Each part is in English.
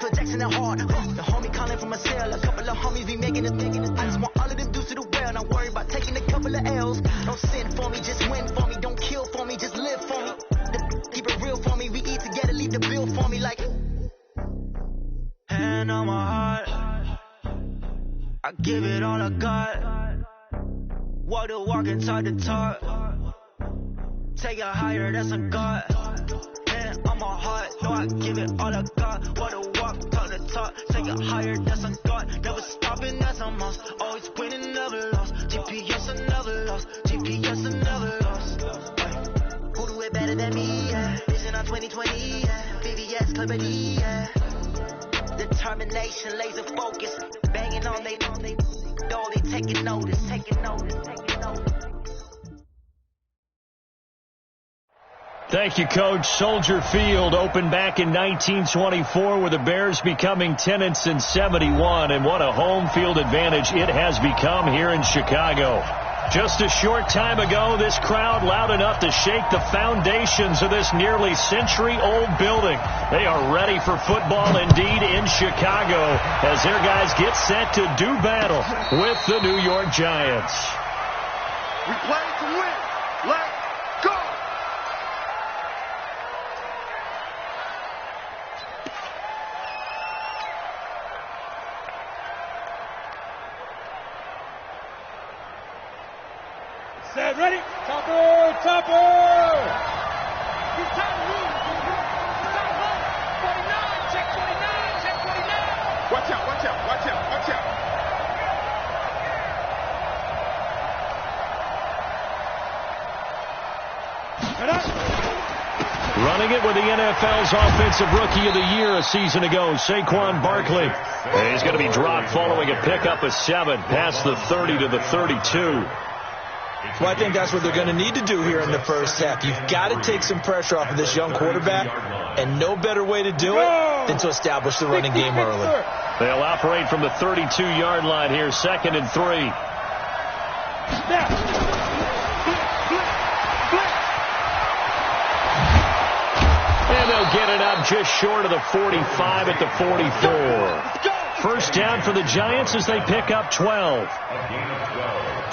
Jackson and hard. The homie calling from a cell. A couple of homies be making it. I just want all of them dudes to do well. Not worry about taking a couple of L's. Don't sin for me, just win for me. Don't kill for me, just live for me. Keep it real for me. We eat together, leave the bill for me like. Hand on my heart, I give it all I got. Walk the walk and talk the talk. Take it higher, that's a God. Hand on my heart, no, I give it all I got. Walk the walk, talk the talk. Take it higher, that's a God. Never stopping, that's a must. Always winning, never lost. GPS, I never lost. GPS, I never lost. Who do it better than me? Yeah. Vision on 2020, yeah. VVS, Clarity, yeah. Determination, laser focus, banging on they door, they taking notice. Thank you, Coach. Soldier Field opened back in 1924 with the Bears becoming 10-71, and what a home field advantage it has become here in Chicago. Just a short time ago, this crowd loud enough to shake the foundations of this nearly century-old building. They are ready for football indeed in Chicago as their guys get set to do battle with the New York Giants. We play to win. Let's go! Set, ready? Topper! Topper! He's tight room. 49, check 49, check 49. Watch out, watch out, watch out, watch out. Running it with the NFL's Offensive Rookie of the Year a season ago, Saquon Barkley. He's going to be dropped following a pickup of 7 past the 30 to the 32. Well, I think that's what they're going to need to do here in the first half. You've got to take some pressure off of this young quarterback, and no better way to do it than to establish the running game early. They'll operate from the 32-yard line here, 2nd and 3. And they'll get it up just short of the 45 at the 44. First down for the Giants as they pick up 12.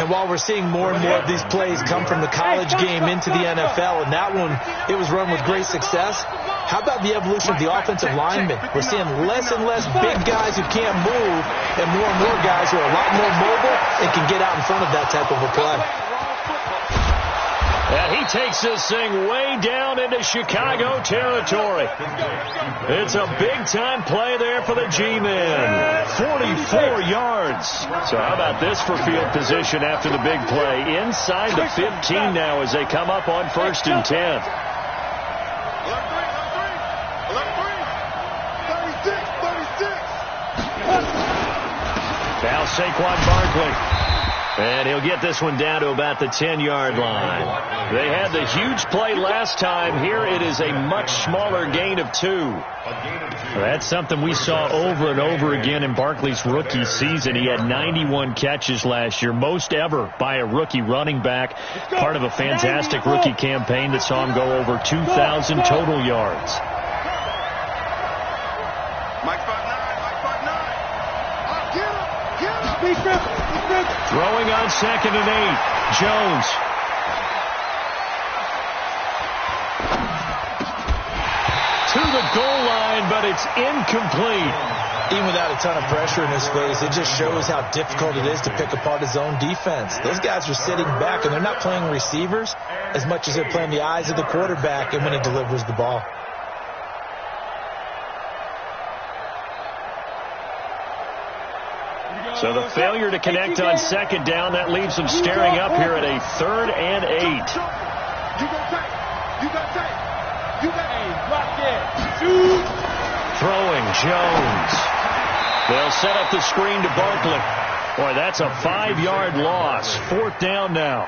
And while we're seeing more and more of these plays come from the college game into the NFL, and that one, it was run with great success, how about the evolution of the offensive linemen? We're seeing less and less big guys who can't move and more guys who are a lot more mobile and can get out in front of that type of a play. And he takes this thing way down into Chicago territory. It's a big-time play there for the G-men. 44 yards. So how about this for field position after the big play? Inside the 15 now as they come up on 1st and 10. Now Saquon Barkley. And he'll get this one down to about the 10-yard line. They had the huge play last time. Here it is a much smaller gain of 2. That's something we saw over and over again in Barkley's rookie season. He had 91 catches last year, most ever by a rookie running back, part of a fantastic rookie campaign that saw him go over 2,000 total yards. Mike 5'9", Mike 5'9". Get him. Throwing on 2nd and 8. Jones. To the goal line, but it's incomplete. Even without a ton of pressure in his face, it just shows how difficult it is to pick apart his own defense. Those guys are sitting back, and they're not playing receivers as much as they're playing the eyes of the quarterback and when he delivers the ball. So the failure to connect on 2nd down, that leaves them staring up here at a 3rd and 8. You got tape. You got tape. You got Lock in. Shoot. Throwing Jones. They'll set up the screen to Barkley. Boy, that's a 5-yard loss. 4th down now.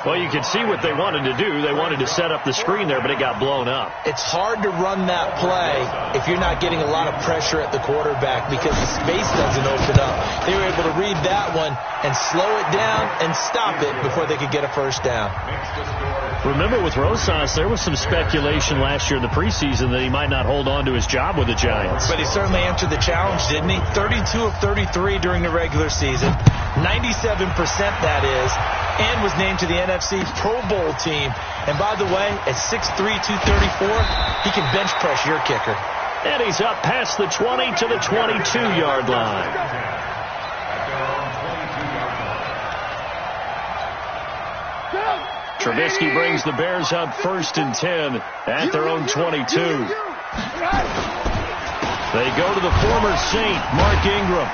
Well, you can see what they wanted to do. They wanted to set up the screen there, but it got blown up. It's hard to run that play if you're not getting a lot of pressure at the quarterback because the space doesn't open up. They were able to read that one and slow it down and stop it before they could get a first down. Remember, with Rosas, there was some speculation last year in the preseason that he might not hold on to his job with the Giants. But he certainly answered the challenge, didn't he? 32 of 33 during the regular season, 97% that is, and was named to the NFC Pro Bowl team. And by the way, at 6'3", 234, he can bench press your kicker. And he's up past the 20 to the 22-yard line. Trubisky brings the Bears up 1st and 10 at their own 22. They go to the former Saint, Mark Ingram.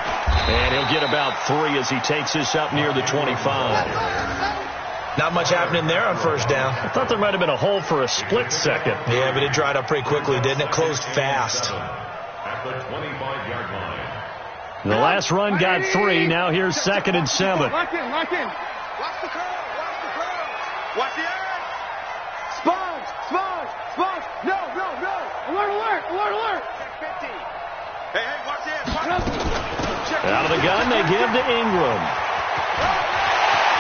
And he'll get about 3 as he takes this up near the 25. Not much happening there on first down. I thought there might have been a hole for a split second. Yeah, but it dried up pretty quickly, didn't it? Closed fast. At the 25-yard line. The last run got 3. Now here's 2nd and 7. Lock in. Watch the curl. Watch the edge. Sponge. No. Alert. 50. Hey, watch the edge. Out of the gun, they give to Ingram.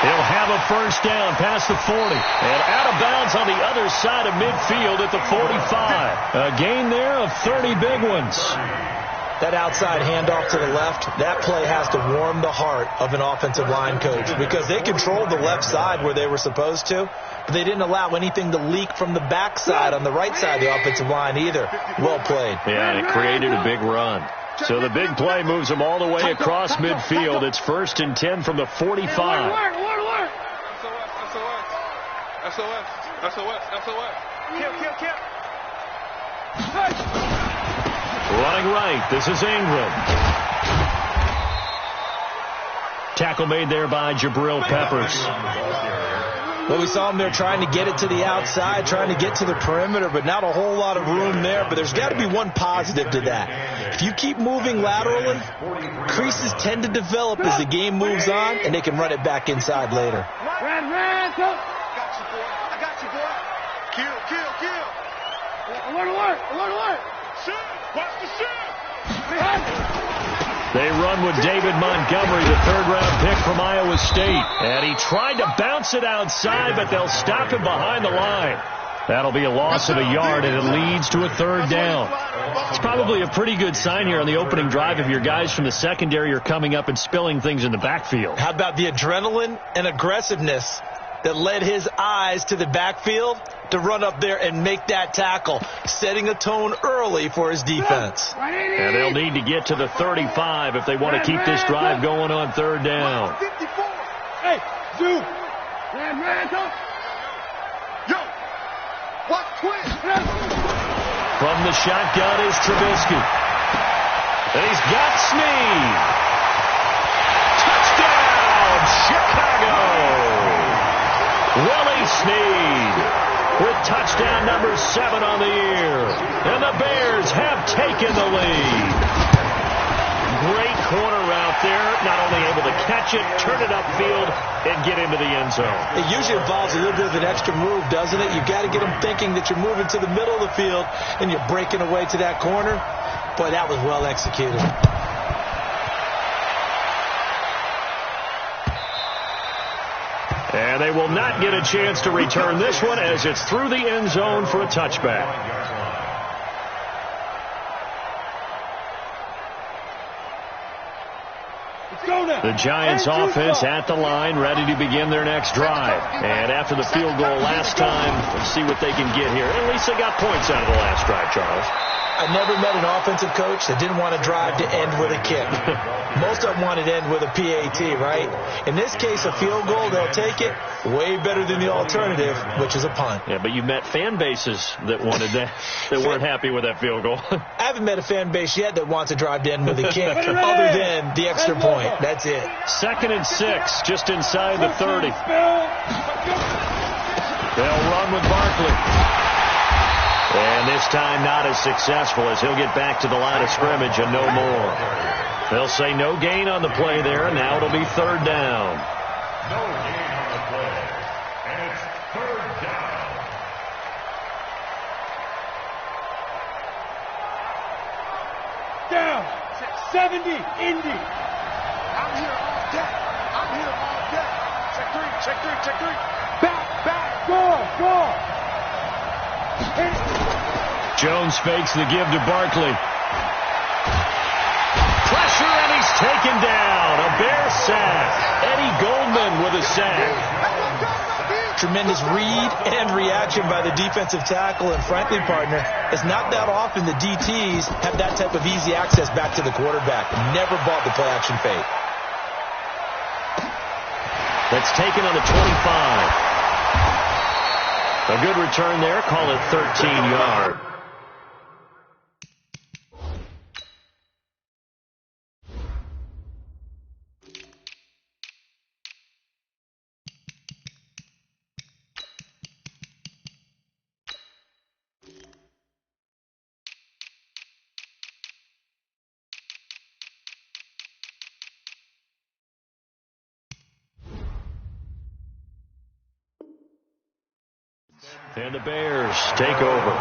He'll have a first down past the 40. And out of bounds on the other side of midfield at the 45. A gain there of 30 big ones. That outside handoff to the left, that play has to warm the heart of an offensive line coach because they controlled the left side where they were supposed to, but they didn't allow anything to leak from the backside on the right side of the offensive line either. Well played. Yeah, and it created a big run. So the big play moves them all the way across midfield. It's 1st and 10 from the 45. SOS. Kill. Running right, this is Ingram. Tackle made there by Jabril Peppers. Well, we saw him there trying to get it to the outside, trying to get to the perimeter, but not a whole lot of room there. But there's got to be one positive to that. If you keep moving laterally, creases tend to develop as the game moves on, and they can run it back inside later. I got you, boy. Kill. Alert. Shoot. Watch the shoot. They run with David Montgomery, the 3rd-round pick from Iowa State. And he tried to bounce it outside, but they'll stop him behind the line. That'll be a loss of a yard, and it leads to a 3rd down. It's probably a pretty good sign here on the opening drive if your guys from the secondary are coming up and spilling things in the backfield. How about the adrenaline and aggressiveness that led his eyes to the backfield to run up there and make that tackle, setting a tone early for his defense. And they'll need to get to the 35 if they want to keep this drive going on 3rd down. Hey, Zoo. Yo, watch twin. From the shotgun is Trubisky. And he's got Snead. Touchdown, Chicago. Willie Snead with touchdown number 7 on the year. And the Bears have taken the lead. Great corner route there. Not only able to catch it, turn it upfield, and get into the end zone. It usually involves a little bit of an extra move, doesn't it? You've got to get them thinking that you're moving to the middle of the field and you're breaking away to that corner. Boy, that was well executed. And they will not get a chance to return this one as it's through the end zone for a touchback. The Giants offense at the line, ready to begin their next drive. And after the field goal last time, let's see what they can get here. At least they got points out of the last drive, Charles. I never met an offensive coach that didn't want to drive to end with a kick. Most of them wanted to end with a PAT, right? In this case, a field goal, they'll take it. Way better than the alternative, which is a punt. Yeah, but you met fan bases that wanted that, that weren't happy with that field goal. I haven't met a fan base yet that wants to drive to end with a kick, other than the extra point. That's it. 2nd and 6, just inside the 30. They'll run with Barkley. And this time not as successful as he'll get back to the line of scrimmage and no more. They'll say no gain on the play there, and now it'll be 3rd down. No gain on the play. And it's 3rd down. Down. 70, Indy. I'm here all day. Check three. Back. Score! Jones fakes the give to Barkley. Pressure, and he's taken down. A Bear sack. Eddie Goldman with a sack. Tremendous read and reaction by the defensive tackle. And frankly, partner, it's not that often the DTs have that type of easy access back to the quarterback. Never bought the play-action fake. That's taken on the 25. A good return there. Call it 13-yard. And the Bears take over.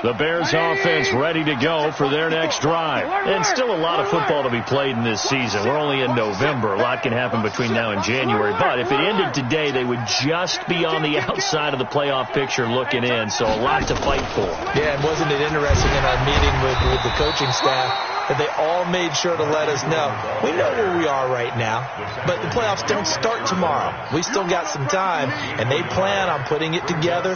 The Bears offense ready to go for their next drive. And still a lot of football to be played in this season. We're only in November. A lot can happen between now and January. But if it ended today, they would just be on the outside of the playoff picture looking in. So a lot to fight for. Yeah, and wasn't it interesting in our meeting with the coaching staff that they all made sure to let us know, we know where we are right now, but the playoffs don't start tomorrow. We still got some time, and they plan on putting it together,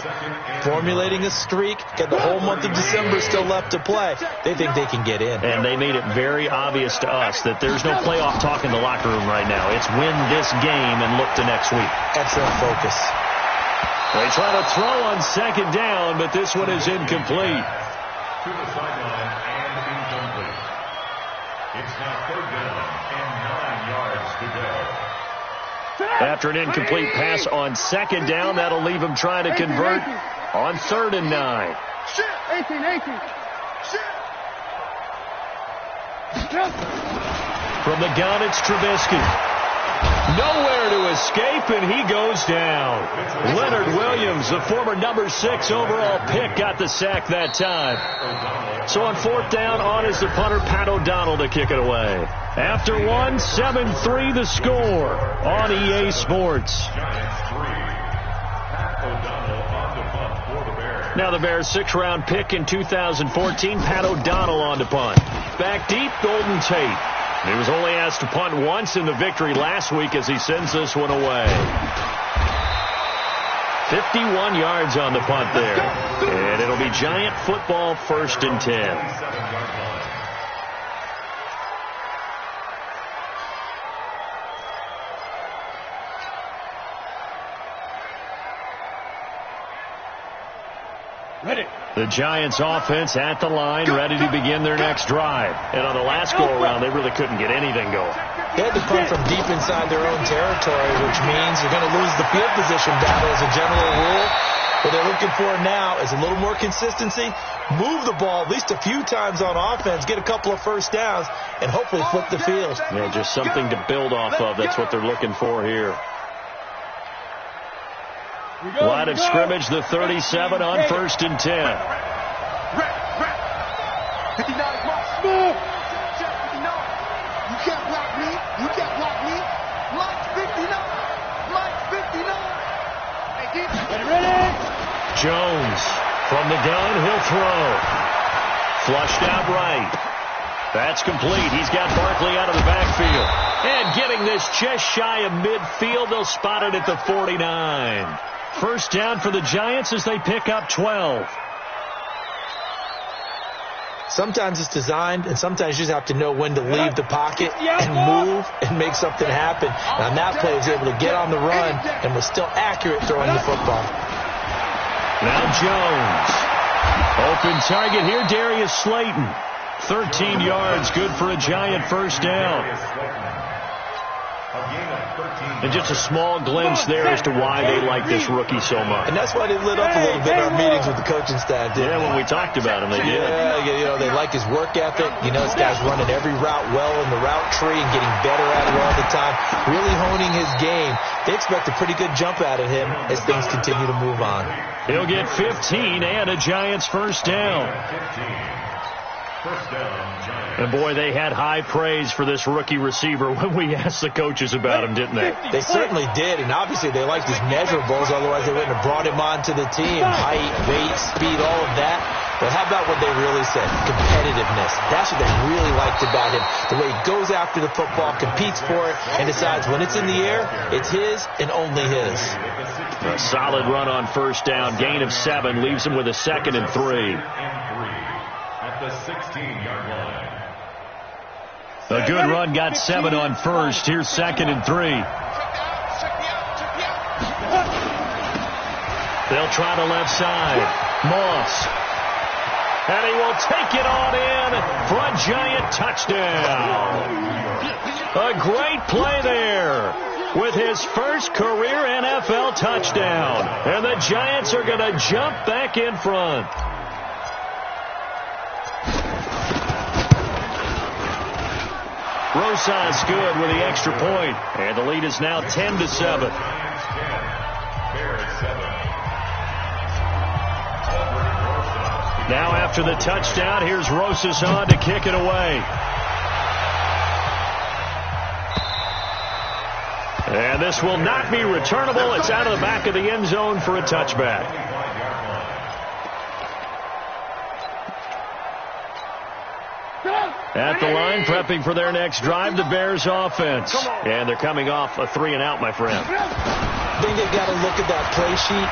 formulating a streak, got the whole month of December still left to play. They think they can get in. And they made it very obvious to us that there's no playoff talk in the locker room right now. It's win this game and look to next week. Excellent focus. They try to throw on second down, but this one is incomplete. To the sideline and incomplete. It's now third down and 9 yards to go. After an incomplete pass on second down, that'll leave him trying to convert on 3rd and 9. 18. From the gun, it's Trubisky. Nowhere to escape, and he goes down. Leonard Williams, the former number 6 overall pick, got the sack that time. So on 4th down, on is the punter, Pat O'Donnell, to kick it away. After one, 7-3 the score on EA Sports. Now the Bears' 6th-round pick in 2014, Pat O'Donnell on to punt. Back deep, Golden Tate. He was only asked to punt once in the victory last week as he sends this one away. 51 yards on the punt there. And it'll be Giant football, 1st and 10. Ready. The Giants offense at the line, ready to begin their next drive. And on the last go-around, they really couldn't get anything going. They had to punt from deep inside their own territory, which means you're going to lose the field position battle as a general rule. What they're looking for now is a little more consistency, move the ball at least a few times on offense, get a couple of first downs, and hopefully flip the field. Yeah, just something to build off of. That's what they're looking for here. Line of scrimmage, the 37 on 1st and 10. 59 move. You can't block me. You can't block me. Like 59. Like 59. Ready. Jones from the gun, he'll throw. Flushed out right. That's complete. He's got Barkley out of the backfield. And getting this just shy of midfield, they'll spot it at the 49. 1st down for the Giants as they pick up 12. Sometimes it's designed, and sometimes you just have to know when to leave the pocket and move and make something happen. And on that play, he was able to get on the run and was still accurate throwing the football. Now Jones. Open target here, Darius Slayton. 13 yards, good for a Giant 1st down. And just a small glimpse there as to why they like this rookie so much. And that's why they lit up a little bit in our meetings with the coaching staff. Yeah, when we talked about him, they did. Yeah, you know, they like his work ethic. You know, this guy's running every route well in the route tree and getting better at it all the time, really honing his game. They expect a pretty good jump out of him as things continue to move on. He'll get 15 and a Giants 1st down. First down, Giants. And, boy, they had high praise for this rookie receiver when we asked the coaches about him, didn't they? They certainly did, and obviously they liked his measurables. Otherwise, they wouldn't have brought him onto the team. Height, weight, speed, all of that. But how about what they really said? Competitiveness. That's what they really liked about him. The way he goes after the football, competes for it, and decides when it's in the air, it's his and only his. A solid run on first down. Gain of 7 leaves him with a 2nd and 3. At the 16-yard line. A good run got 7 on first. Here's 2nd and 3. They'll try the left side. Moss. And he will take it on in for a Giant touchdown. A great play there with his first career NFL touchdown. And the Giants are going to jump back in front. Rosas good with the extra point. And the lead is now 10-7. Now after the touchdown, here's Rosas on to kick it away. And this will not be returnable. It's out of the back of the end zone for a touchback. At the line, prepping for their next drive, the Bears offense. And they're coming off a 3-and-out, my friend. I think they've got to look at that play sheet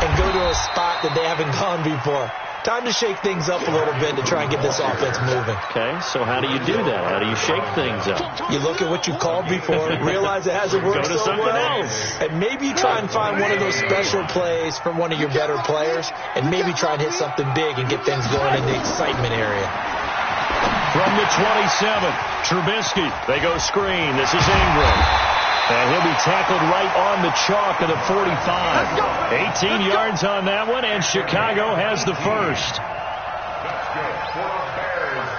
and go to a spot that they haven't gone before. Time to shake things up a little bit to try and get this offense moving. Okay, so how do you do that? How do you shake things up? You look at what you called before, realize it hasn't worked Go to so something well, else. and maybe you try and find one of those special plays from one of your better players, and maybe try and hit something big and get things going in the excitement area. From the 27, Trubisky. They go screen. This is Ingram. And he'll be tackled right on the chalk of the 45. 18 yards on that one, and Chicago has the first.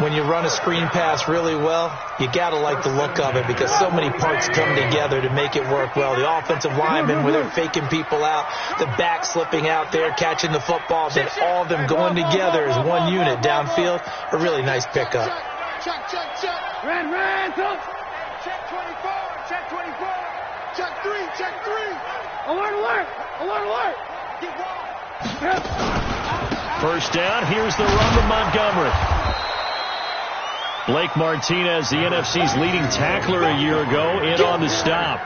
When you run a screen pass really well, you got to like the look of it because so many parts come together to make it work well. The offensive linemen, where they're faking people out, the back slipping out there, catching the football, then all of them going together as one unit downfield. A really nice pickup. Check, check, check. Ran, talk. Check 24, check 24. Check 3, check 3. Alert. Get one. First down. Here's the run to Montgomery. Blake Martinez, the NFC's leading tackler a year ago, in on the stop.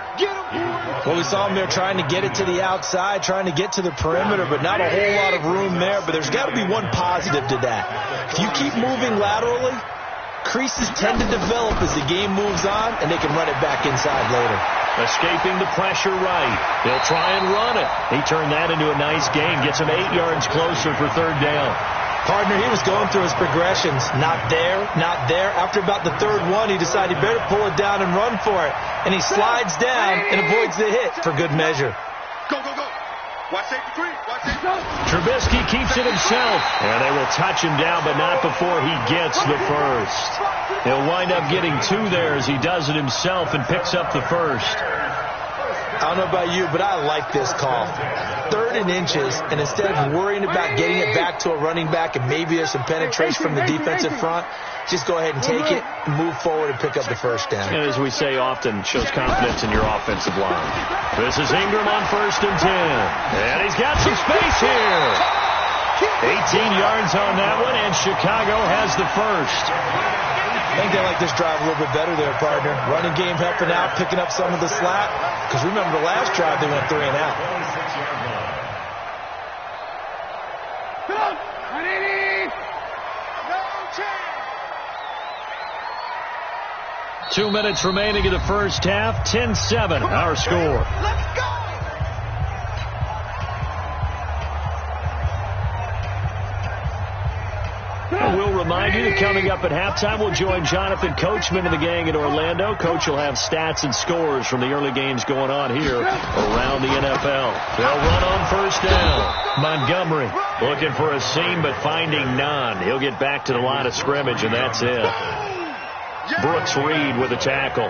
Well, we saw him there trying to get it to the outside, trying to get to the perimeter, but not a whole lot of room there. But there's got to be one positive to that. If you keep moving laterally, creases tend to develop as the game moves on, and they can run it back inside later. Escaping the pressure right. He'll try and run it. He turned that into a nice gain. Gets him 8 yards closer for third down. Partner, he was going through his progressions. Not there, not there. After about the third one, he decided he better pull it down and run for it. And he slides down and avoids the hit for good measure. Go. Watch safety 3. Watch safety 3. Trubisky keeps it himself. And they will touch him down, but not before he gets the first. He'll wind up getting 2 there as he does it himself and picks up the first. I don't know about you, but I like this call. 3rd and inches, and instead of worrying about getting it back to a running back and maybe there's some penetration from the defensive front, just go ahead and take it, move forward, and pick up the first down. And as we say often, shows confidence in your offensive line. This is Ingram on 1st and 10. And he's got some space here. 18 yards on that one, and Chicago has the first. I think they like this drive a little bit better there, partner. Running game helping out, picking up some of the slack. Because remember the last drive, they went 3-and-out. Come on. 180. No chance. 2 minutes remaining in the first half. 10-7, our score. Let's go. We'll remind you that coming up at halftime, we'll join Jonathan Coachman and the gang in Orlando. Coach will have stats and scores from the early games going on here around the NFL. They'll run on first down. Montgomery looking for a seam, but finding none. He'll get back to the line of scrimmage, and that's it. Brooks Reed with a tackle.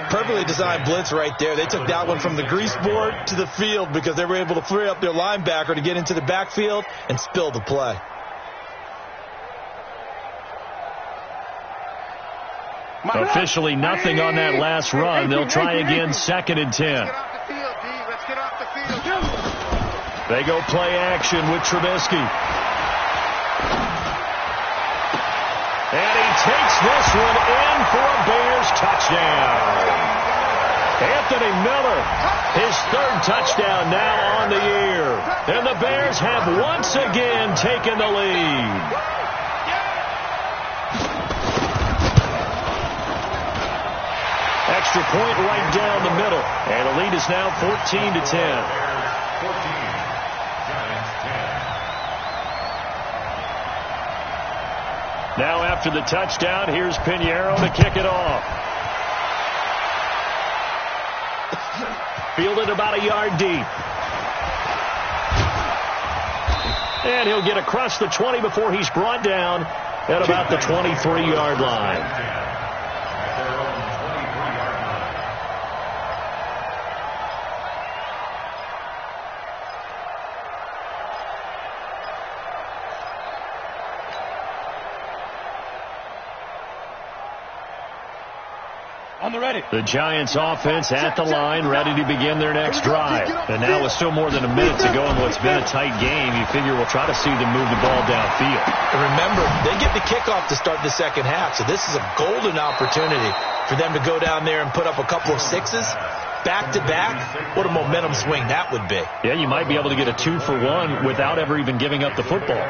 Perfectly designed blitz right there. They took that one from the grease board to the field because they were able to free up their linebacker to get into the backfield and spill the play. Officially nothing on that last run. They'll try again, 2nd and 10. They go play action with Trubisky. And he takes this one in for a Bears touchdown. Anthony Miller, his 3rd touchdown now on the year. And the Bears have once again taken the lead. Extra point right down the middle. And the lead is now 14-10. Now after the touchdown, here's Pinheiro to kick it off. Fielded about a yard deep. And he'll get across the 20 before he's brought down at about the 23-yard line. The Giants offense at the line, ready to begin their next drive. And now with still more than a minute to go in what's been a tight game, you figure we'll try to see them move the ball downfield. And remember, they get the kickoff to start the second half, so this is a golden opportunity for them to go down there and put up a couple of 6s. Back-to-back, what a momentum swing that would be. Yeah, you might be able to get a 2-for-1 without ever even giving up the football.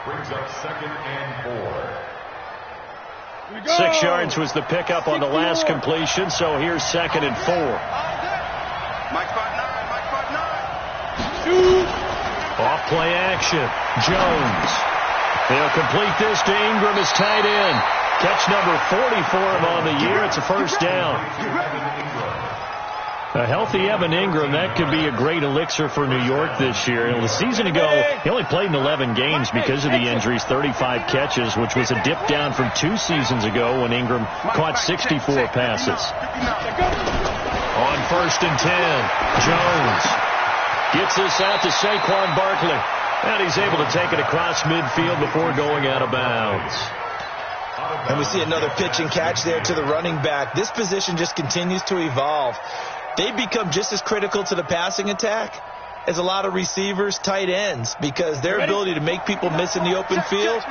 Brings up 2nd and 4. 6 yards was the pickup on the last completion, so here's 2nd and 4. Off play action. Jones. They'll complete this to Ingram as tight end. Catch number 40 for him on the year. It's a 1st down. A healthy Evan Ingram, that could be a great elixir for New York this year. The season ago, he only played in 11 games because of the injuries, 35 catches, which was a dip down from 2 seasons ago when Ingram caught 64 passes. On 1st and 10, Jones gets this out to Saquon Barkley. And he's able to take it across midfield before going out of bounds. And we see another pitch and catch there to the running back. This position just continues to evolve. They become just as critical to the passing attack as a lot of receivers, tight ends, because their ability to make people miss in the open field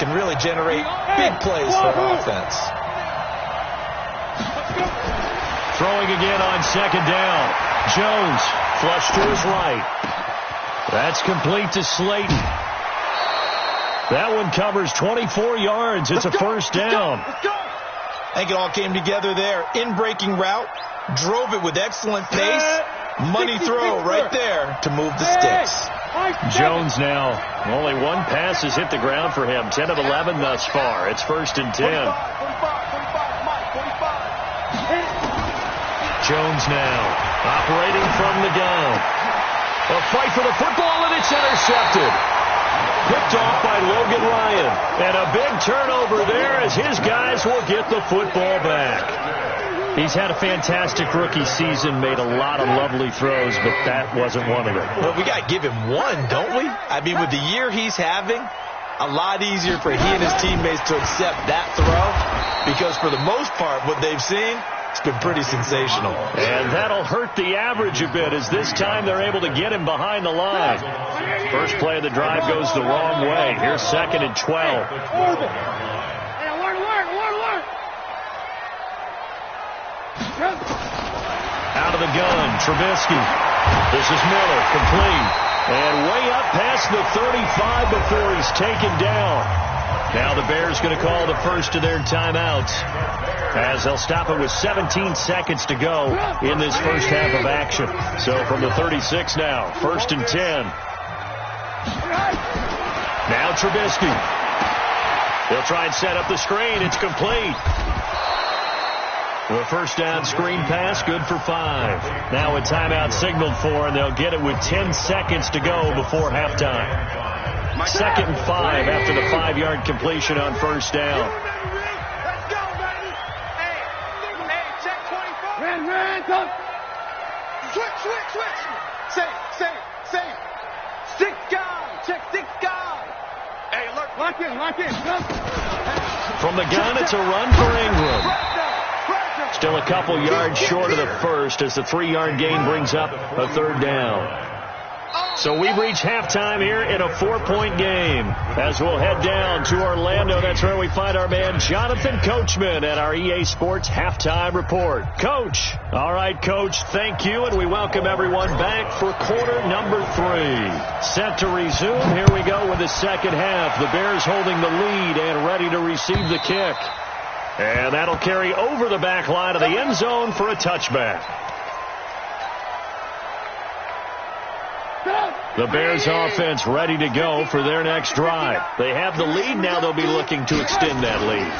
can really generate big plays for offense. Throwing again on 2nd down. Jones flush to his right. That's complete to Slayton. That one covers 24 yards. It's a 1st down. I think it all came together there. In-breaking route. Drove it with excellent pace. Money throw right there to move the sticks. Jones now. Only 1 pass has hit the ground for him. 10 of 11 thus far. It's 1st and 10. Jones now. Operating from the gun. A fight for the football, and it's intercepted. Picked off by Logan Ryan. And a big turnover there as his guys will get the football back. He's had a fantastic rookie season, made a lot of lovely throws, but that wasn't one of them. Well, we got to give him one, don't we? I mean, with the year he's having, a lot easier for he and his teammates to accept that throw, because for the most part, what they've seen, it's been pretty sensational. And that'll hurt the average a bit, as this time they're able to get him behind the line. First play of the drive goes the wrong way. Here's 2nd and 12. Out of the gun, Trubisky. This is Miller, complete. And way up past the 35 before he's taken down. Now the Bears going to call the first of their timeouts, as they'll stop it with 17 seconds to go in this first half of action. So from the 36 now, 1st and 10. Now Trubisky. They'll try and set up the screen. It's complete. The 1st down screen pass, good for 5. Now a timeout signaled for, and they'll get it with 10 seconds to go before halftime. 2nd and 5 after the 5-yard completion on 1st down. Let's go, baby. Hey, check 24. Ran, come. Switch. Safe. Stick guy. Check stick guy. Hey, look. Lock in, come. From the gun, it's a run for Ingram. Still a couple yards short of the first as the 3-yard gain brings up a third down. So we've reached halftime here in a 4-point game. As we'll head down to Orlando, that's where we find our man Jonathan Coachman at our EA Sports Halftime Report. Coach. All right, Coach, thank you, and we welcome everyone back for quarter number 3. Set to resume. Here we go with the second half. The Bears holding the lead and ready to receive the kick. And that'll carry over the back line of the end zone for a touchback. The Bears offense ready to go for their next drive. They have the lead. Now they'll be looking to extend that lead.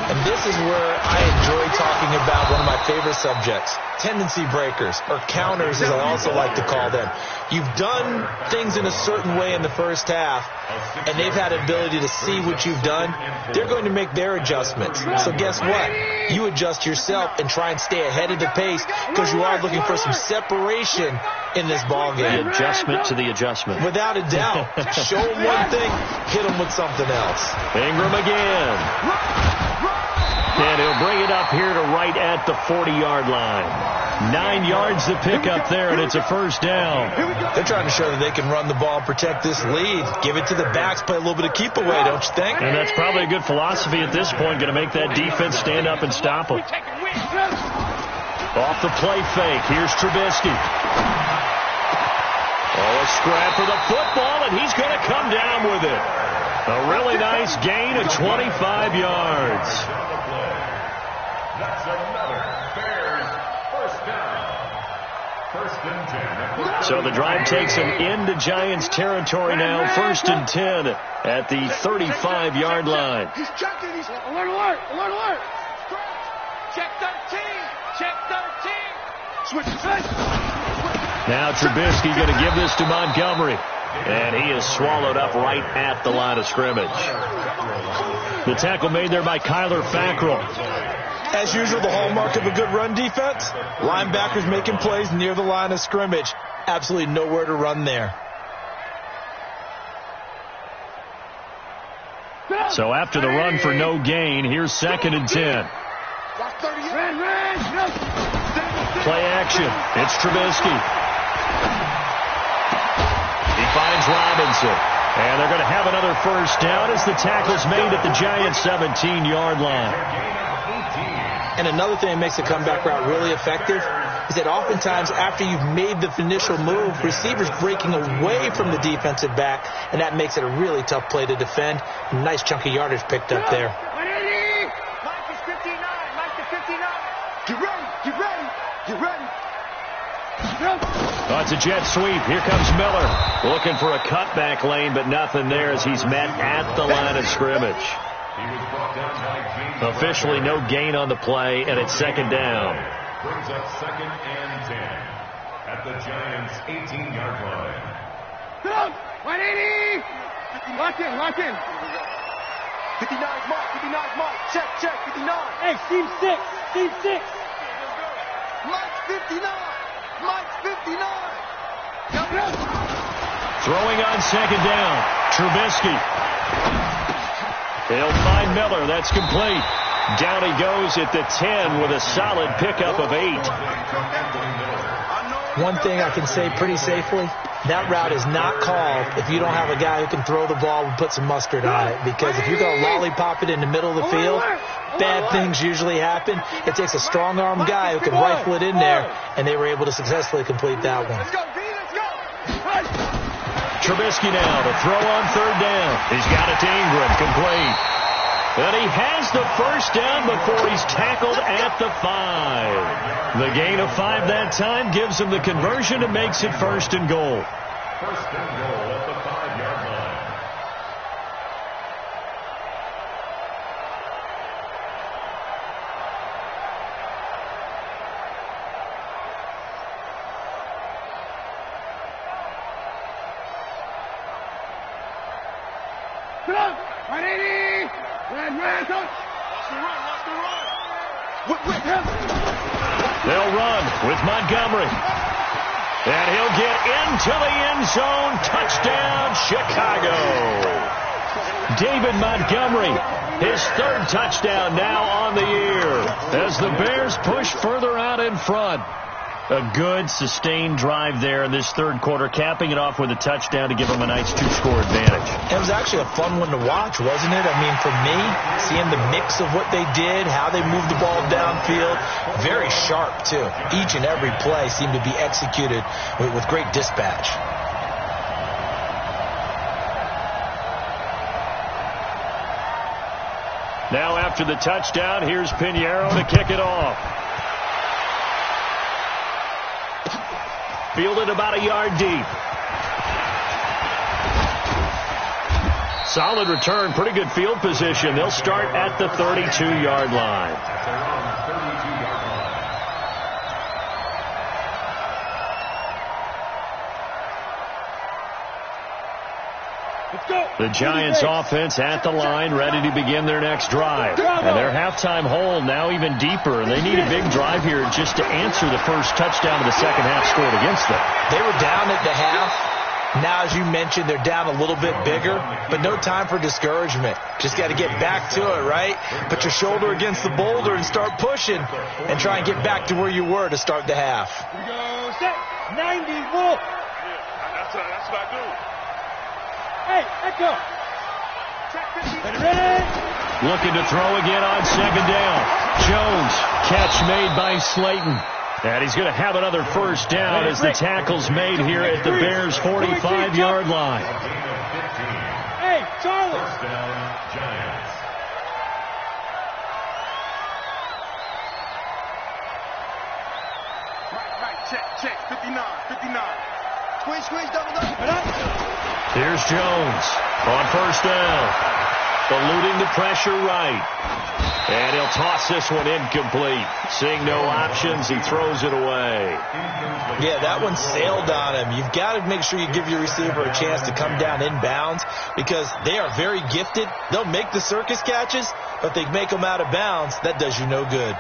And this is where I enjoy talking about one of my favorite subjects, tendency breakers, or counters as I also like to call them. You've done things in a certain way in the first half, and they've had an ability to see what you've done. They're going to make their adjustments. So guess what? You adjust yourself and try and stay ahead of the pace because you are looking for some separation in this ballgame. The adjustment to the adjustment. Without a doubt. Show them one thing, hit them with something else. Ingram again. And he'll bring it up here to right at the 40-yard line. 9 yards to pick up there, and it's a first down. They're trying to show that they can run the ball and protect this lead. Give it to the backs, play a little bit of keep away, don't you think? And that's probably a good philosophy at this point, going to make that defense stand up and stop them. Off the play fake, here's Trubisky. Oh, a scrap for the football, and he's going to come down with it. A really nice gain of 25 yards. That's another Bears first down. First and 10. So the drive takes them into Giants territory now. First and 10 at the 35-yard line. He's checking. He's alert, alert, alert, alert. Check 13. Check 13. Switch. Now Trubisky going to give this to Montgomery. And he is swallowed up right at the line of scrimmage. The tackle made there by Kyler Fackrell. As usual, the hallmark of a good run defense, linebackers making plays near the line of scrimmage. Absolutely nowhere to run there. So after the run for no gain, here's second and 10. Play action. It's Trubisky. He finds Robinson. And they're going to have another first down as the tackle's made at the Giants' 17-yard line. And another thing that makes the comeback route really effective is that oftentimes after you've made the initial move, receivers breaking away from the defensive back, and that makes it a really tough play to defend. Nice chunk of yardage picked up there. Mike is 59. Mike is 59. Get ready. Get ready. Get ready. Oh, it's a jet sweep. Here comes Miller. Looking for a cutback lane, but nothing there as he's met at the line of scrimmage. Officially no gain on the play, and it's second down. Brings up second and 10 at the Giants' 18-yard line. 180. Lock in, lock in. 59's Mike, 59's Mike. Check, check, 59. Hey, Steve 6, Steve 6. Mike's 59. Mike's 59. Throwing on second down. Trubisky. They'll find Miller. That's complete. Down he goes at the 10 with a solid pickup of 8. One thing I can say pretty safely, that route is not called if you don't have a guy who can throw the ball and put some mustard on it. Because if you're going to lollipop it in the middle of the field, bad things usually happen. It takes a strong-arm guy who can rifle it in there, and they were able to successfully complete that one. Trubisky now to throw on third down. He's got it to Ingram, complete. And he has the first down before he's tackled at the 5. The gain of 5 that time gives him the conversion and makes it first and goal. First and goal at the 5-yard line. They'll run with Montgomery. And he'll get into the end zone. Touchdown, Chicago. David Montgomery, his third touchdown now on the year as the Bears push further out in front. A good, sustained drive there in this third quarter, capping it off with a touchdown to give them a nice 2-score advantage. It was actually a fun one to watch, wasn't it? I mean, for me, seeing the mix of what they did, how they moved the ball downfield, very sharp, too. Each and every play seemed to be executed with great dispatch. Now after the touchdown, here's Pinheiro to kick it off. Fielded about a yard deep. Solid return, pretty good field position. They'll start at the 32-yard line. The Giants offense at the line, ready to begin their next drive. And their halftime hole now even deeper. And they need a big drive here just to answer the first touchdown of the second half scored against them. They were down at the half. Now, as you mentioned, they're down a little bit bigger, but no time for discouragement. Just got to get back to it, right? Put your shoulder against the boulder and start pushing and try and get back to where you were to start the half. Here we go. Set. 90. Wolf. That's what I do. Hey, Echo. Ready? Looking to throw again on second down. Jones, catch made by Slayton. And he's going to have another first down as the tackle's made here at the Bears' 45-yard line. Hey, Charlie. First down, Giants. Right, check, 59. Squeeze, double. Here's Jones on first down. Eluding the pressure right. And he'll toss this one incomplete. Seeing no options, he throws it away. Yeah, that one sailed on him. You've got to make sure you give your receiver a chance to come down inbounds because they are very gifted. They'll make the circus catches, but they make them out of bounds. That does you no good.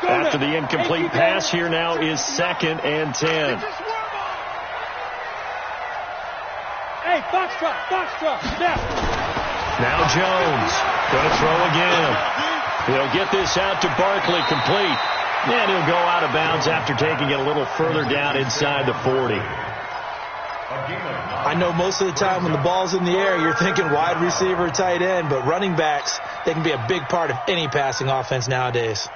After the incomplete pass, here now is 2nd and 10. Hey, Foxtrot. Now Jones going to throw again. He'll get this out to Barkley, complete. And he'll go out of bounds after taking it a little further down inside the 40. I know most of the time when the ball's in the air, you're thinking wide receiver, tight end, but running backs, they can be a big part of any passing offense nowadays.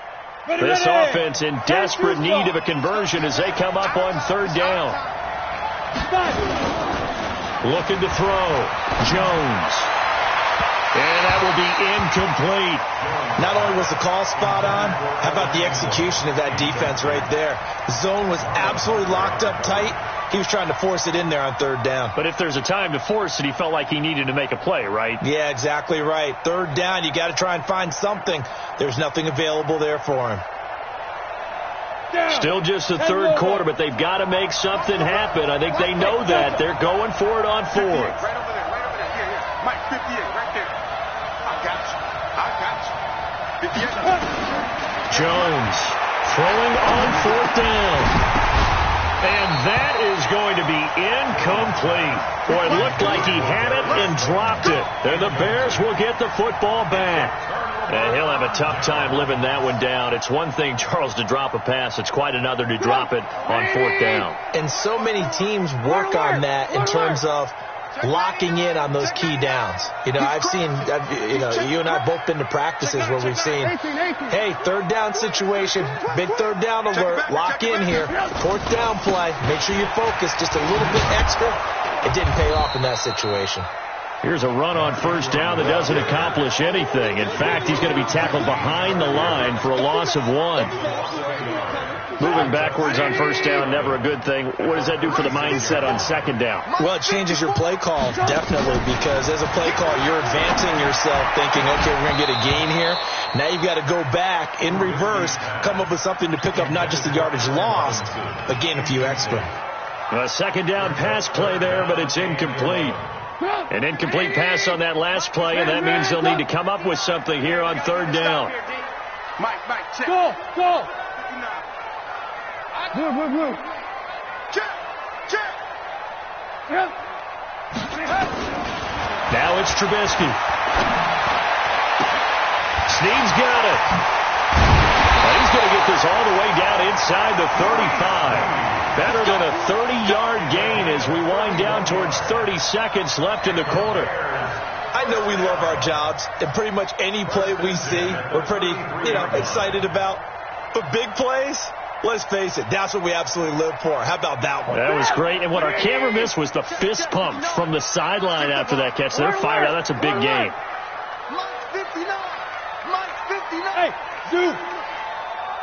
This offense in desperate need of a conversion as they come up on third down. Looking to throw. Jones. And that will be incomplete. Not only was the call spot on, how about the execution of that defense right there? The zone was absolutely locked up tight. He was trying to force it in there on third down. But if there's a time to force it, he felt like he needed to make a play, right? Yeah, exactly right. Third down, you got to try and find something. There's nothing available there for him. Still just the third quarter, but they've got to make something happen. I think they know that. They're going for it on fourth. Right over there. Here. Mike, 58, right there. I got you. 58. Jones throwing on fourth down. And that is going to be incomplete. Boy, it looked like he had it and dropped it. And the Bears will get the football back. And he'll have a tough time living that one down. It's one thing, Charles, to drop a pass. It's quite another to drop it on fourth down. And so many teams work on that in terms of locking in on those key downs. You know, you and I both been to practices where we've seen, hey, third down situation, big third down alert, lock in here, fourth down play, make sure you focus just a little bit extra. It didn't pay off in that situation. Here's a run on first down that doesn't accomplish anything. In fact, he's going to be tackled behind the line for a loss of 1. Moving backwards on first down, never a good thing. What does that do for the mindset on second down? Well, it changes your play call, definitely, because as a play call, you're advancing yourself thinking, okay, we're going to get a gain here. Now you've got to go back in reverse, come up with something to pick up not just the yardage lost, but gain a few extra. A second down pass play there, but it's incomplete. An incomplete pass on that last play, and that means they'll need to come up with something here on third down. Mike, check. Go. Blue. Check. Now it's Trubisky. Snead's got it. And he's going to get this all the way down inside the 35. Better than a 30-yard gain as we wind down towards 30 seconds left in the quarter. I know we love our jobs, and pretty much any play we see, we're pretty, excited about. But big plays, let's face it, that's what we absolutely live for. How about that one? That was great. And what our camera missed was the fist pump from the sideline after that catch. They're fired out. That's a big game. Mike 59. Mike 59. Hey, Zoo.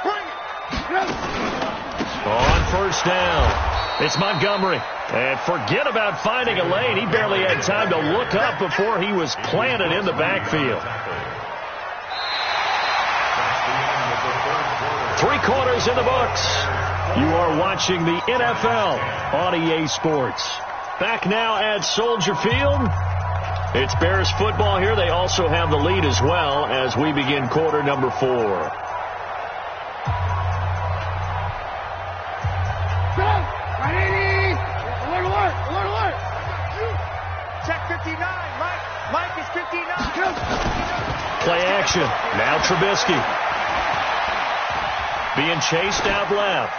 Bring it. On first down, it's Montgomery. And forget about finding a lane. He barely had time to look up before he was planted in the backfield. 3 quarters in the books. You are watching the NFL on EA Sports. Back now at Soldier Field. It's Bears football here. They also have the lead as well as we begin quarter number 4. Check 59. Mike is 59. Play action. Now Trubisky. Being chased out left.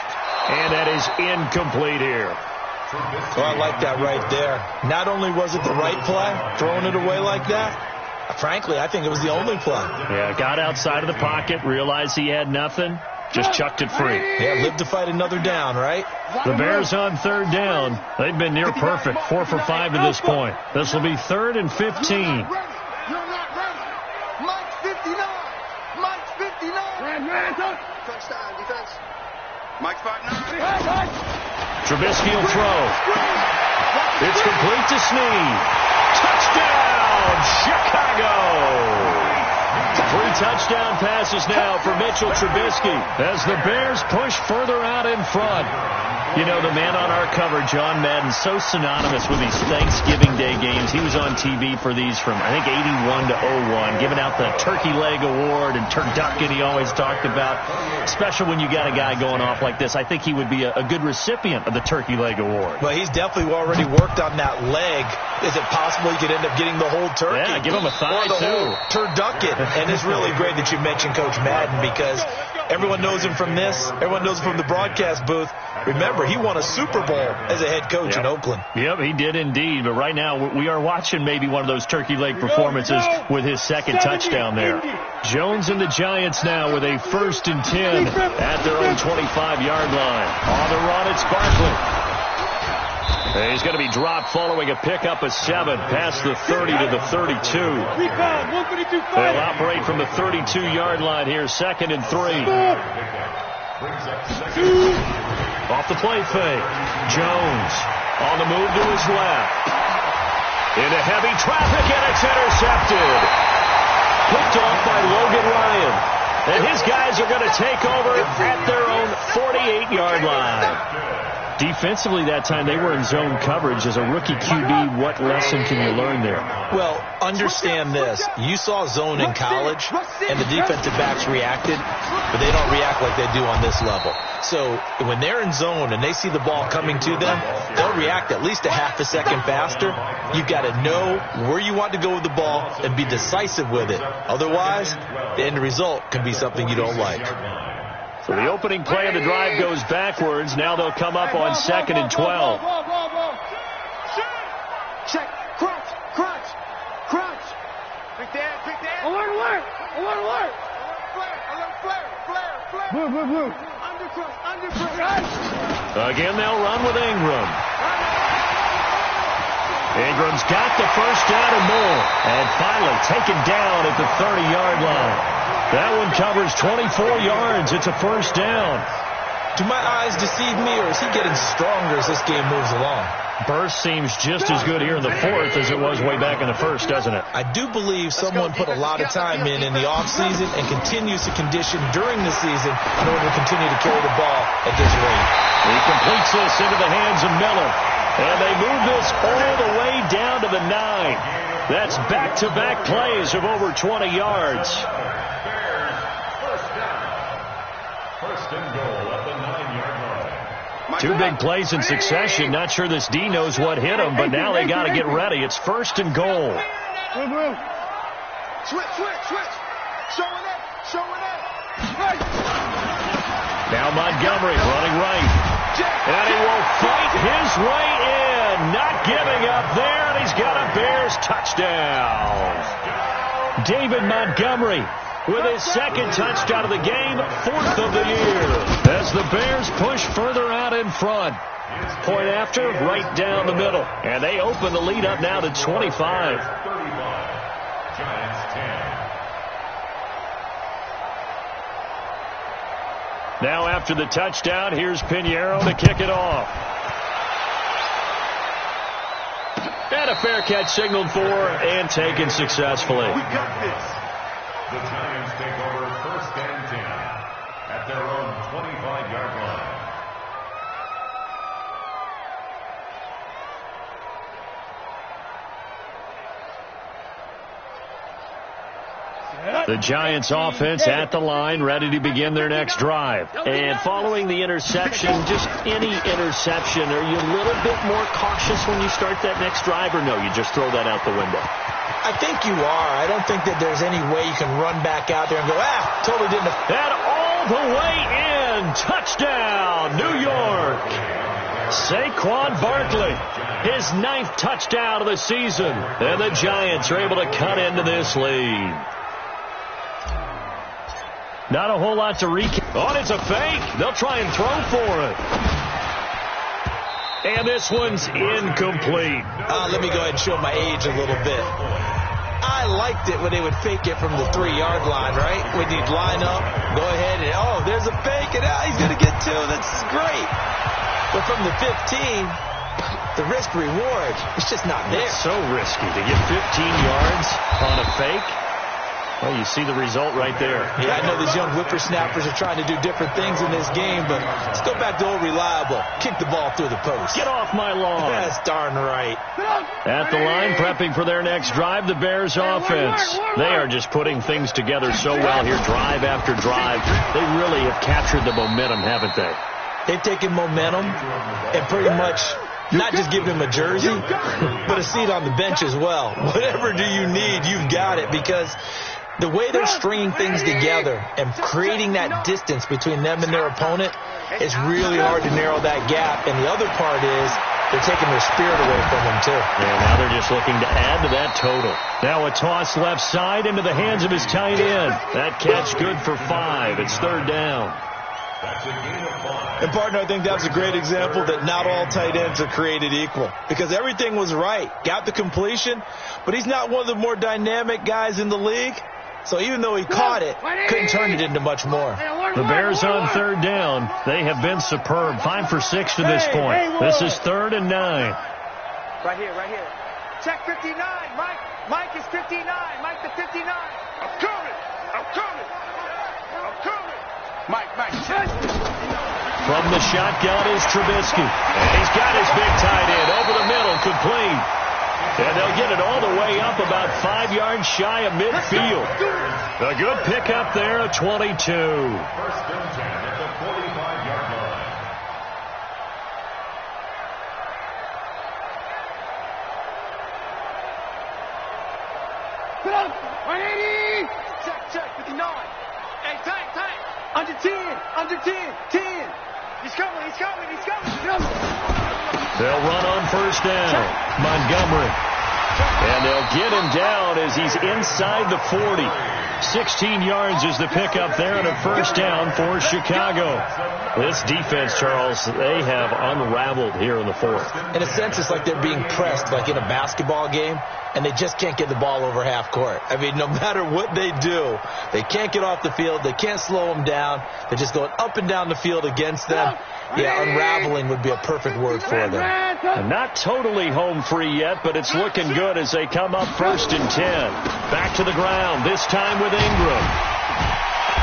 And that is incomplete here. Oh, I like that right there. Not only was it the right play, throwing it away like that, frankly, I think it was the only play. Yeah, got outside of the pocket, realized he had nothing, just chucked it free. Yeah, lived to fight another down, right? The Bears on third down. They've been near perfect, 4 for 5 to this point. This will be 3rd and 15. You're not ready. Mike's 59. Mike's 59. Touchdown, defense. Mike's 59. Trubisky will throw. It's complete to Snead. Touchdown, Chicago! 3 touchdown passes now for Mitchell Trubisky as the Bears push further out in front. You know, the man on our cover, John Madden, so synonymous with these Thanksgiving Day games. He was on TV for these from, I think, 81 to 01, giving out the Turkey Leg Award and turducken he always talked about. Special when you got a guy going off like this. I think he would be a good recipient of the Turkey Leg Award. Well, he's definitely already worked on that leg. Is it possible he could end up getting the whole turkey? Yeah, give him a thigh, or the too. whole turducken. And it's really great that you mentioned Coach Madden because everyone knows him from this. Everyone knows him from the broadcast booth. Remember, he won a Super Bowl as a head coach in Oakland. Yep, he did indeed. But right now, we are watching maybe one of those turkey leg performances with his second touchdown there. Jones and the Giants now with a 1st and 10 at their own 25-yard line. On the run, it's Barkley. He's going to be dropped following a pickup of 7 past the 30 to the 32. They'll operate from the 32-yard line here, 2nd and 3. Off the play fake. Jones on the move to his left. Into heavy traffic, and it's intercepted. Picked off by Logan Ryan. And his guys are going to take over at their own 48-yard line. Defensively that time, they were in zone coverage. As a rookie QB, what lesson can you learn there? Well, understand this. You saw zone in college, and the defensive backs reacted, but they don't react like they do on this level. So when they're in zone and they see the ball coming to them, they'll react at least a half a second faster. You've got to know where you want to go with the ball and be decisive with it. Otherwise, the end result can be something you don't like. So the opening play of the drive goes backwards. Now they'll come up on 2nd and 12. Check. Crunch. Big Dan. Alert. Flare. Blue. Undercrush. Again, they'll run with Ingram. Ingram's got the first down and more. And finally taken down at the 30-yard line. That one covers 24 yards. It's a 1st down. Do my eyes deceive me, or is he getting stronger as this game moves along? Burst seems just as good here in the 4th as it was way back in the 1st, doesn't it? I do believe someone put a lot of time in the offseason and continues to condition during the season in order to continue to carry the ball at this rate. He completes this into the hands of Miller. And they move this all the way down to the 9. That's back-to-back plays of over 20 yards. First and goal at the 9-yard line. Two big plays in succession. Not sure this D knows what hit him, but now they got to get ready. It's 1st and goal. Switch. Showing up. Now Montgomery running right. And he will fight his way in. Not giving up there, and he's got a Bears touchdown. David Montgomery with his 2nd touchdown of the game, 4th of the year. As the Bears push further out in front. Point after, right down the middle. And they open the lead up now to 25. 35. Giants 10. Now after the touchdown, here's Pinheiro to kick it off. And a fair catch signaled for and taken successfully. We got this. The Giants take over 1st and 10 at their own 25-yard line. The Giants offense at the line, ready to begin their next drive. And following the interception, just any interception, are you a little bit more cautious when you start that next drive, or no, you just throw that out the window? I think you are. I don't think that there's any way you can run back out there and go, totally didn't. And all the way in, touchdown, New York. Saquon Barkley, his 9th touchdown of the season. And the Giants are able to cut into this lead. Not a whole lot to recap. Oh, it's a fake. They'll try and throw for it. And this one's incomplete. Let me go ahead and show my age a little bit. I liked it when they would fake it from the 3-yard line, right? When you'd line up, go ahead and, there's a fake, and he's going to get 2. That's great. But from the 15, the risk-reward, it's just not there. It's so risky to get 15 yards on a fake. Well, you see the result right there. Yeah, I know these young whippersnappers are trying to do different things in this game, but let's go back to old reliable. Kick the ball through the post. Get off my lawn. That's darn right. At the line, prepping for their next drive, the Bears offense. They are just putting things together so well here, drive after drive. They really have captured the momentum, haven't they? They've taken momentum and pretty much not just give him a jersey, but a seat on the bench as well. Whatever do you need, you've got it, because the way they're stringing things together and creating that distance between them and their opponent, it's really hard to narrow that gap. And the other part is they're taking their spirit away from them, too. And now they're just looking to add to that total. Now a toss left side into the hands of his tight end. That catch good for 5. It's 3rd down. That's a gain of 5. And, partner, I think that's a great example that not all tight ends are created equal, because everything was right. Got the completion, but he's not one of the more dynamic guys in the league. So even though he caught it, couldn't turn it into much more. The Bears on 3rd down. They have been superb. 5 for 6 to this point. This is 3rd and 9. Right here. Check 59, Mike. Mike is 59. Mike the 59. I'm coming. Mike, check. From the shotgun is Trubisky. And he's got his big tight end over the middle, complete. And they'll get it all the way up about 5 yards shy of midfield. A good pickup there at 22. 1st and 10 at the 45-yard line. Put up. 180. Check. 59. Hey, tight. Under 10. 10. He's coming. They'll run on 1st down. Montgomery. And they'll get him down as he's inside the 40. 16 yards is the pickup there and a 1st down for Chicago. This defense, Charles, they have unraveled here in the 4th. In a sense, it's like they're being pressed like in a basketball game, and they just can't get the ball over half court. I mean, no matter what they do, they can't get off the field. They can't slow them down. They're just going up and down the field against them. Yeah, unraveling would be a perfect word for them. And not totally home free yet, but it's looking good as they come up 1st and 10. Back to the ground, this time with Ingram.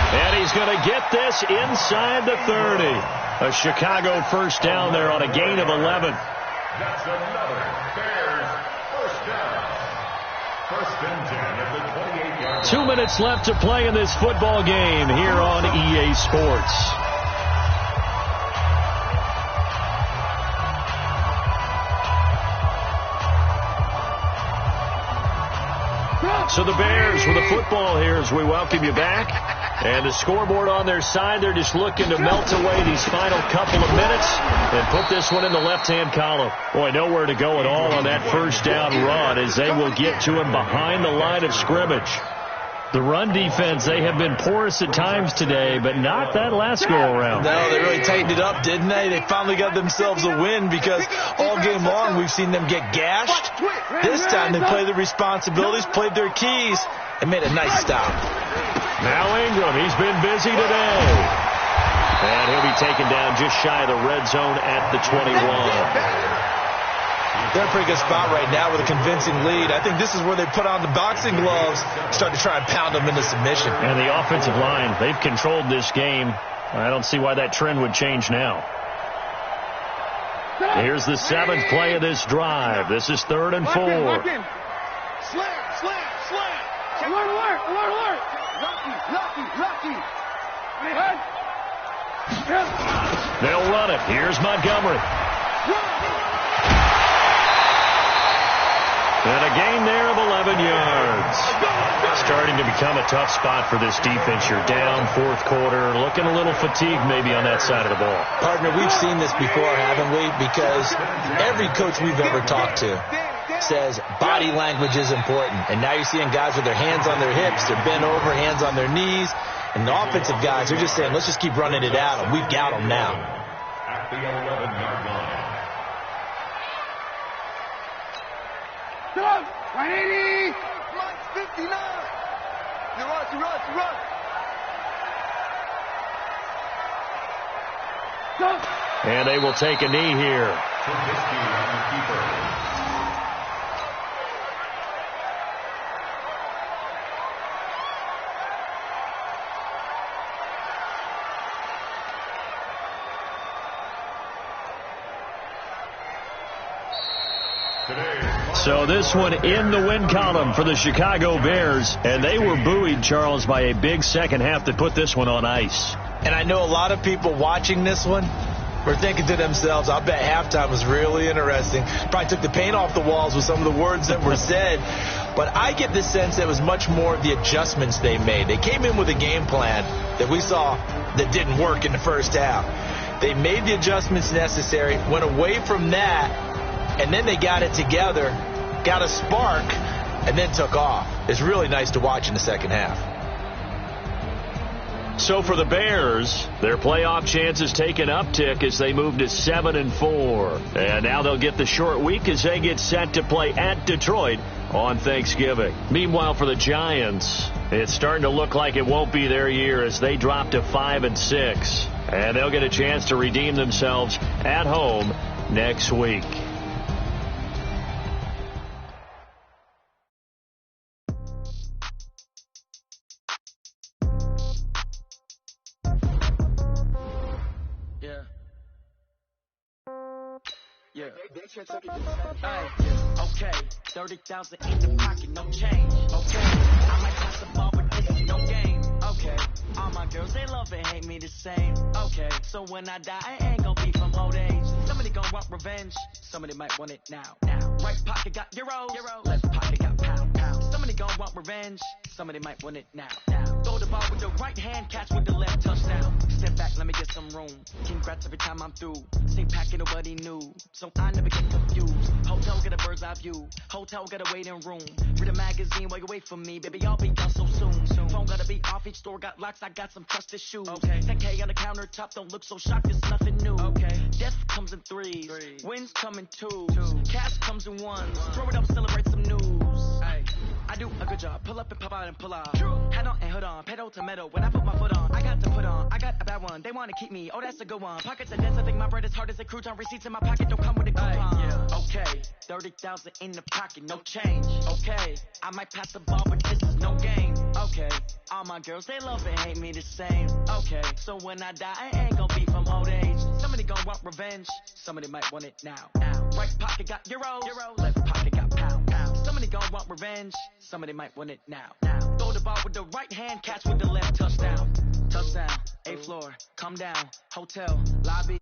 And he's going to get this inside the 30. A Chicago 1st down there on a gain of 11. That's another Bears 1st down. 1st and 10 at the 28-yard line. 2 minutes left to play in this football game here on EA Sports. So the Bears with the football here as we welcome you back. And the scoreboard on their side, they're just looking to melt away these final couple of minutes and put this one in the left-hand column. Boy, nowhere to go at all on that first down run as they will get to him behind the line of scrimmage. The run defense, they have been porous at times today, but not that last go-around. No, they really tightened it up, didn't they? They finally got themselves a win because all game long we've seen them get gashed. This time they played their responsibilities, played their keys, and made a nice stop. Now Ingram, he's been busy today. And he'll be taken down just shy of the red zone at the 21. They're in a pretty good spot right now with a convincing lead. I think this is where they put on the boxing gloves, start to try and pound them into submission. And the offensive line, they've controlled this game. I don't see why that trend would change now. Here's the 7th play of this drive. This is 3rd and 4. Slam, slam. Alert. Lucky. They'll run it. Here's Montgomery. And a gain there of 11 yards. Starting to become a tough spot for this defense. You're down 4th quarter, looking a little fatigued maybe on that side of the ball. Partner, we've seen this before, haven't we? Because every coach we've ever talked to says body language is important. And now you're seeing guys with their hands on their hips, they're bent over, hands on their knees. And the offensive guys are just saying, let's just keep running it at them. We've got them now. At the 11-yard line. 180. Mike's 59. You run. Go. And they will take a knee here. Trubisky on the keeper. So this one in the win column for the Chicago Bears. And they were buoyed, Charles, by a big second half that put this one on ice. And I know a lot of people watching this one were thinking to themselves, I'll bet halftime was really interesting. Probably took the paint off the walls with some of the words that were said. But I get the sense that it was much more of the adjustments they made. They came in with a game plan that we saw that didn't work in the first half. They made the adjustments necessary, went away from that, and then they got it together, got a spark, and then took off. It's really nice to watch in the second half. So for the Bears, their playoff chances take an uptick as they move to 7-4. And now they'll get the short week as they get set to play at Detroit on Thanksgiving. Meanwhile, for the Giants, it's starting to look like it won't be their year as they drop to 5-6. And they'll get a chance to redeem themselves at home next week. Yeah. Okay. 30,000 in the pocket, no change. Okay. I might pass the ball, but this is no game. Okay. All my girls, they love and hate me the same. Okay. So when I die, I ain't gonna be from old age. Somebody gonna want revenge. Somebody might want it now. Right pocket got euros. Left pocket got pound. Somebody gonna want revenge. Somebody might want it now. Throw the ball with the right hand, catch with the left, touchdown. Step back, let me get some room. Congrats every time I'm through. Same packet, nobody knew. So I never get confused. Hotel get a bird's eye view. Hotel got a waiting room. Read a magazine while you wait for me. Baby, I'll be done so soon. Phone gotta be off, each store got locks. I got some trusted shoes. Okay. 10K on the countertop, don't look so shocked, it's nothing new. Okay. Death comes in threes. Wins come in twos. Cash comes in ones. Throw it up, celebrate some news. Ay. I do a good job. Pull up and pop out and pull off. Hat on and hood on. Pedal to metal. When I put my foot on, I got to put on. I got a bad one. They want to keep me. Oh, that's a good one. Pockets are dense. I think my bread is hard as a crouton. Receipts in my pocket don't come with a coupon. Yeah. Okay. 30,000 in the pocket. No change. Okay. I might pass the ball, but this is no game. Okay. All my girls, they love and hate me the same. Okay. So when I die, I ain't gonna be from old age. Somebody gonna want revenge. Somebody might want it now. Right pocket got euros. Left pocket got pound. Somebody gonna want revenge. Somebody might want it now. Throw the ball with the right hand, catch with the left, touchdown. 8th floor, come down, hotel, lobby.